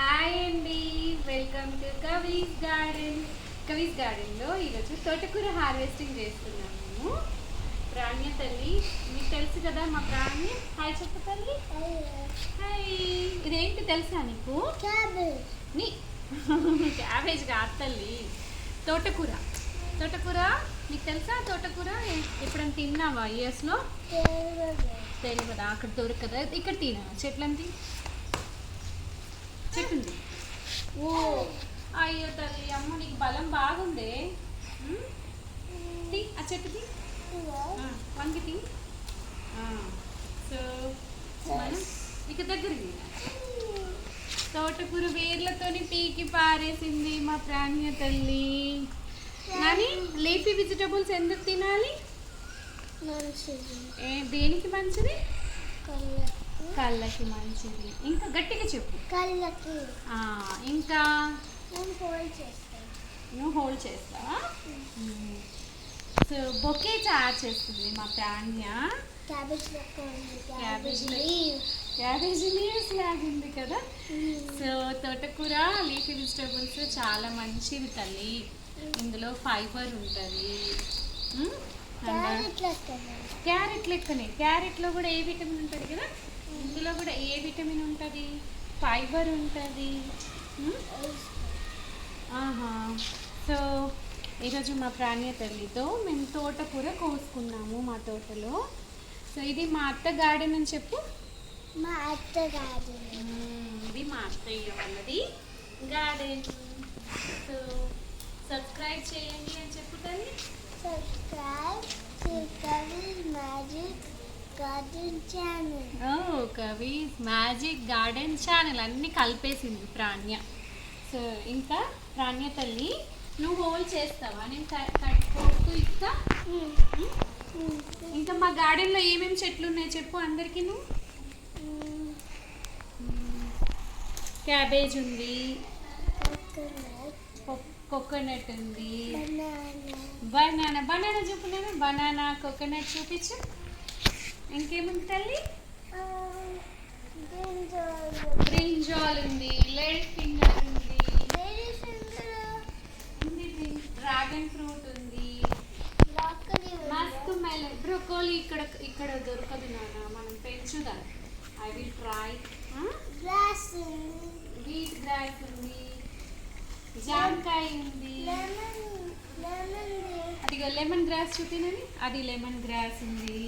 Hi అండి, welcome to Kavi's garden. Kavi's గార్డెన్లో ఈరోజు తోటకూర హార్వెస్టింగ్ చేస్తున్నాం మేము. ప్రాణ్య తల్లి, మీకు తెలుసు కదా మా ప్రాణ్య. హాయ్ చెప్పు తల్లి. హాయ్. ఇదేంటి తెలుసా నీకు? నీ క్యాబేజ్ కాదు తల్లి, తోటకూర. తోటకూర నీకు తెలుసా? తోటకూర ఎప్పుడైనా తిన్నావా ఇయర్స్లో? తెలియదా? అక్కడ దొరకదా? ఇక్కడ తినా చెట్లంతి చెట్టు ఉంది. ఓ అయ్యో తల్లి, అమ్మ నీకు బలం బాగుందే. తీ ఆ చెట్టుకి వంగి తీ. సో మనం ఇక దగ్గరికి తోటకూర వేర్లతోని పీకి పారేసింది మా ప్రాణ్య తల్లి. కానీ లీఫీ వెజిటబుల్స్ ఎందుకు తినాలి? దేనికి మంచిది? కళ్ళకి మంచిది. ఇంకా గట్టిగా చెప్పు. కళ్ళకి. ఇంకా నువ్వు హోల్డ్ చేస్తావా? సో బొకే తయారు చేస్తుంది మా ప్రాణ్య. క్యాబేజీ లీవ్స్ లాగింది కదా. సో తోటకూర లీఫీ వెజిటబుల్స్ చాలా మంచిది తల్లి. ఇందులో ఫైబర్ ఉంటుంది. క్యారెట్ లెక్కనే, క్యారెట్లో కూడా ఏ విటమిన్ ఉంటుంది కదా, ఇందులో కూడా ఏ విటమిన్ ఉంటుంది? ఫైబర్ ఉంటుంది. సో ఈరోజు మా ప్రాణ్య తల్లితో మేము తోటకూర కోసుకున్నాము మా తోటలో. సో ఇది మా అత్త గార్డెన్ అని చెప్పు. మా అత్త గార్డెన్. ఇది మా అత్తయ్య వాళ్ళది గార్డెన్. సో సబ్స్క్రైబ్ చేయండి అని చెప్పు తల్లి. Subscribe to Kavi's magic garden channel. Kavi's magic garden channel అన్నీ కలిపేసింది ప్రాణ్య. సో ఇంకా ప్రాణ్య తల్లి, నువ్వు హోల్డ్ చేస్తావా? నేను కట్టుకోతూ ఇస్తా. ఇంకా మా గార్డెన్లో ఏమేమి చెట్లు ఉన్నాయి చెప్పు అందరికీ. నువ్వు క్యాబేజ్ ఉంది, కోకోనట్ ఉంది, బనానా. బనానా చూపున్నాను. బనానా, కోకోనట్ చూపించు. ఇంకేముంది తల్లి? బ్రింజాల్ ఉంది, లేడీ ఫింగర్ ఉంది, డ్రాగన్ ఫ్రూట్ ఉంది, మస్క్ మెలన్, బ్రోకోలీ. ఇక్కడ ఇక్కడ దొరకదు నాన్న, మనం పెంచుదాం. I will try. Wheat grass ఉంది, జామకాయ ఉంది. అదిగో లెమన్ గ్రాస్ చూపినని, అది లెమన్ గ్రాస్ ఉంది.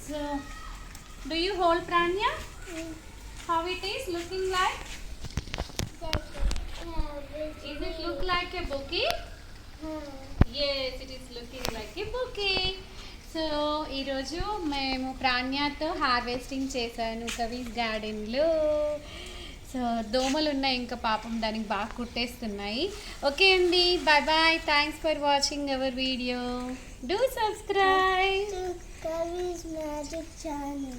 So do you hold Pranya? How it is looking like? Is it look like a bouquet? Yes, it is looking like a bouquet. So ఈరోజు మేము ప్రాణ్యతో harvesting చేశాను కవీస్ గార్డెన్లో. సో దోమలు ఉన్నాయి ఇంకా, పాపం దానికి బాగా కుట్టేస్తున్నాయి. ఓకే అండి, bye bye. Thanks for watching our video. Do subscribe Kavi's magic channel.